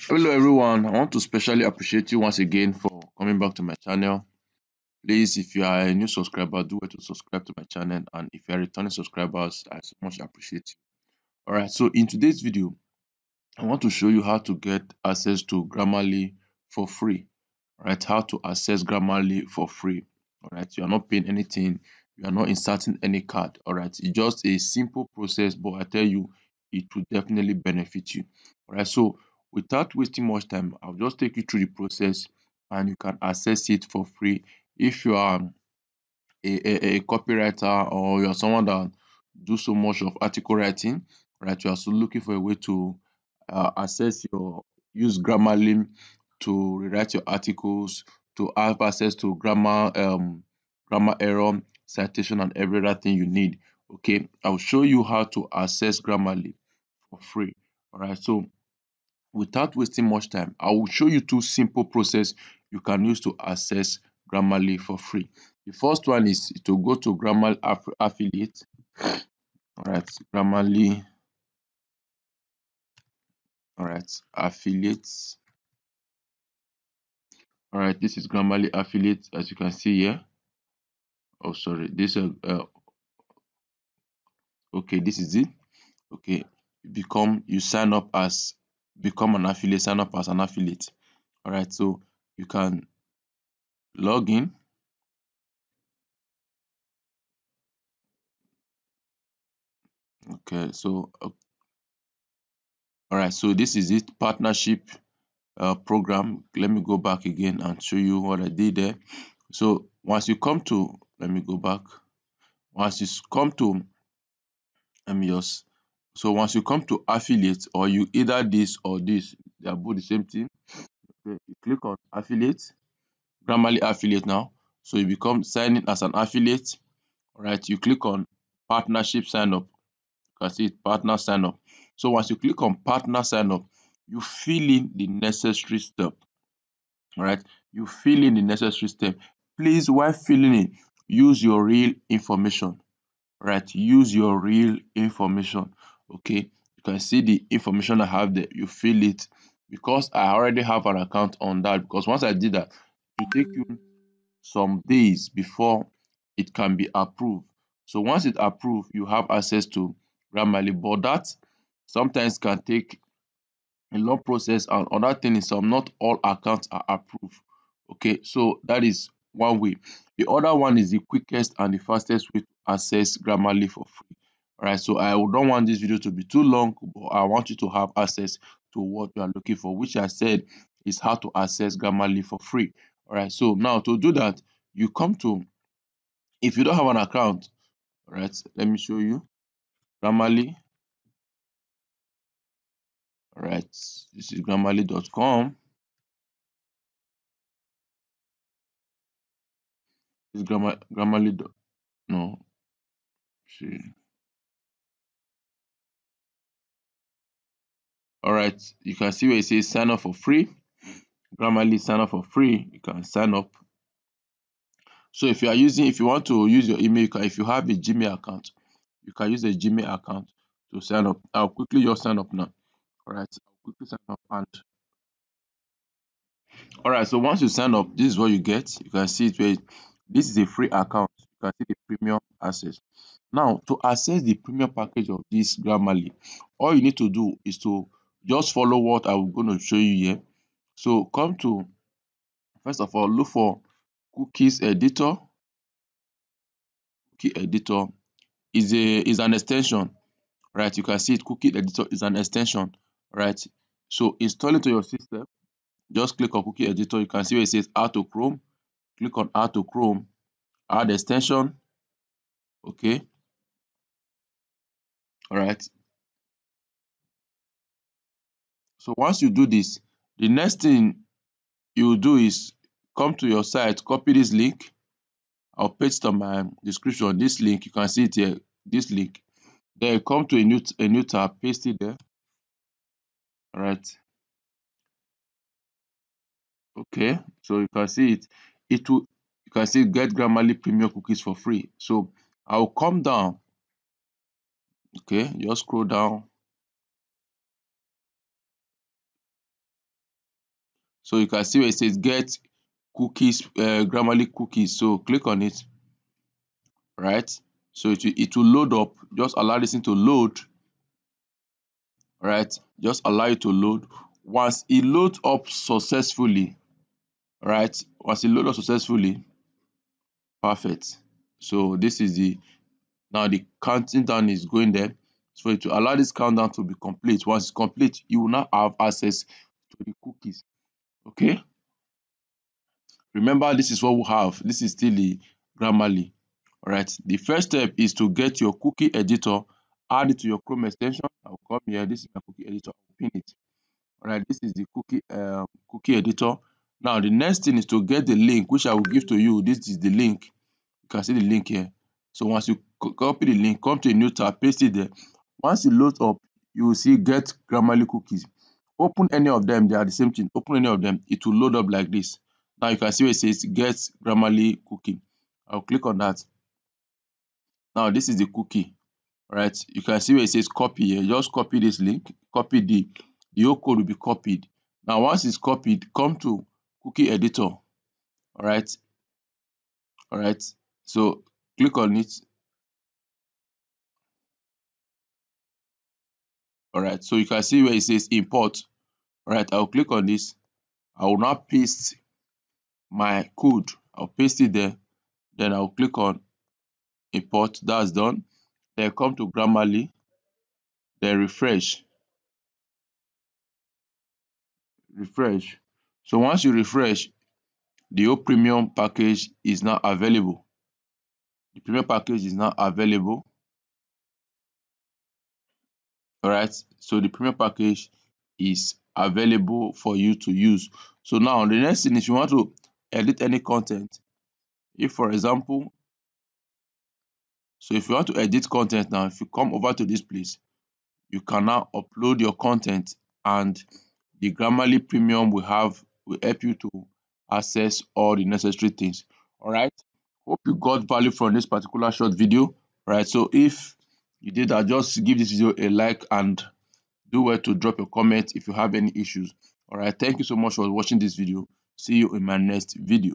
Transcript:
Hello everyone, I want to specially appreciate you once again for coming back to my channel. Please, if you are a new subscriber, do well to subscribe to my channel, and if you are returning subscribers, I so much appreciate you. Alright, so in today's video, I want to show you how to get access to Grammarly for free. Alright, how to access Grammarly for free. Alright, you are not paying anything, you are not inserting any card. Alright, it's just a simple process, but I tell you, it will definitely benefit you. Alright, so without wasting much time, I'll just take you through the process and you can access it for free. If you are a copywriter or you're someone that do so much of article writing, right, you are also looking for a way to use Grammarly to rewrite your articles, to have access to grammar error, citation, and every other thing you need. Okay, I'll show you how to access Grammarly for free. All right, so without wasting much time, I will show you two simple processes you can use to access Grammarly for free. The first one is to go to Grammarly affiliate. All right, Grammarly. All right, affiliates. All right, this is Grammarly affiliate, as you can see here. Oh, sorry, this okay, this is it. Okay, you sign up as become an affiliate, sign up as an affiliate. All right, so you can log in. Okay, so all right, so this is it, partnership program. Let me go back again and show you what I did there. So once you come to, let me go back. Once you come to, let me just, so once you come to affiliate, or you either this or this, they are both the same thing. Okay, you click on affiliate, Grammarly affiliate now. So you become signing as an affiliate. All right, you click on partnership sign up. You can see it, partner sign up. So once you click on partner sign up, you fill in the necessary step. All right, you fill in the necessary step. Please, while filling in, use your real information. Right, use your real information. Okay, you can see the information I have there. You fill it, because I already have an account on that, because once I did that, it will take you some days before it can be approved. So once it's approved, you have access to Grammarly, but that sometimes can take a long process, and another thing is not all accounts are approved. Okay, so that is one way. The other one is the quickest and the fastest way to access Grammarly for free. All right, so I don't want this video to be too long, but I want you to have access to what you are looking for, which I said is how to access Grammarly for free. All right, so now to do that, you come to, if you don't have an account, all right, let me show you Grammarly. All right, this is grammarly.com. This is Grammarly. No, see. All right, you can see where it says sign up for free. Grammarly sign up for free. You can sign up. So if you want to use your email, if you have a Gmail account, you can use a Gmail account to sign up. I'll quickly just sign up now. All right, I'll quickly sign up, and all right. So once you sign up, this is what you get. You can see it where this is a free account. You can see the premium access. Now, to access the premium package of this Grammarly, all you need to do is to just follow what I'm going to show you here. So come to, first of all, look for cookies editor. Cookie editor is an extension, right? You can see it. Cookie editor is an extension, right? So install it to your system. Just click on cookie editor. You can see where it says add to Chrome. Click on add to Chrome, add extension. Okay, all right. So once you do this, the next thing you will do is come to your site, copy this link. I'll paste on my description this link. You can see it here, this link. Then come to a new tab, paste it there. All right. Okay, so you can see it. You can see get Grammarly premium cookies for free. So I'll come down. Okay, just scroll down. So you can see where it says get cookies, Grammarly cookies. So click on it, right? So it will load up. Just allow this thing to load, right? Just allow it to load. Once it loads up successfully, right? Once it loads up successfully, perfect. So this is now the counting down is going there. So to allow this countdown to be complete, once it's complete, you will now have access to the cookies. Okay. Remember, this is what we have. This is still the Grammarly. All right. The first step is to get your cookie editor, add it to your Chrome extension. I'll come here. This is my cookie editor. I'll pin it. All right. This is the cookie editor. Now the next thing is to get the link, which I will give to you. This is the link. You can see the link here. So once you copy the link, come to a new tab, paste it there. Once it loads up, you will see get Grammarly cookies. Open any of them, they are the same thing. Open any of them, it will load up like this. Now you can see where it says get Grammarly cookie. I'll click on that. Now this is the cookie, right? You can see where it says copy here. Just copy this link, copy the whole code will be copied. Now once it's copied, come to cookie editor. All right. All right. So click on it. All right. So you can see where it says import. All right. I'll click on this. I will now paste my code. I'll paste it there. Then I'll click on import. That's done. Then come to Grammarly. Then refresh. Refresh. So once you refresh, the whole premium package is now available. The premium package is now available. All right. So the premium package is available for you to use. So now the next thing is you want to edit any content. If for example, so if you want to edit content now, if you come over to this place, you can now upload your content, and the Grammarly Premium will help you to access all the necessary things. All right. Hope you got value from this particular short video. All right. So if you did that, just give this video a like and do well to drop your comment if you have any issues. All right. Thank you so much for watching this video. See you in my next video.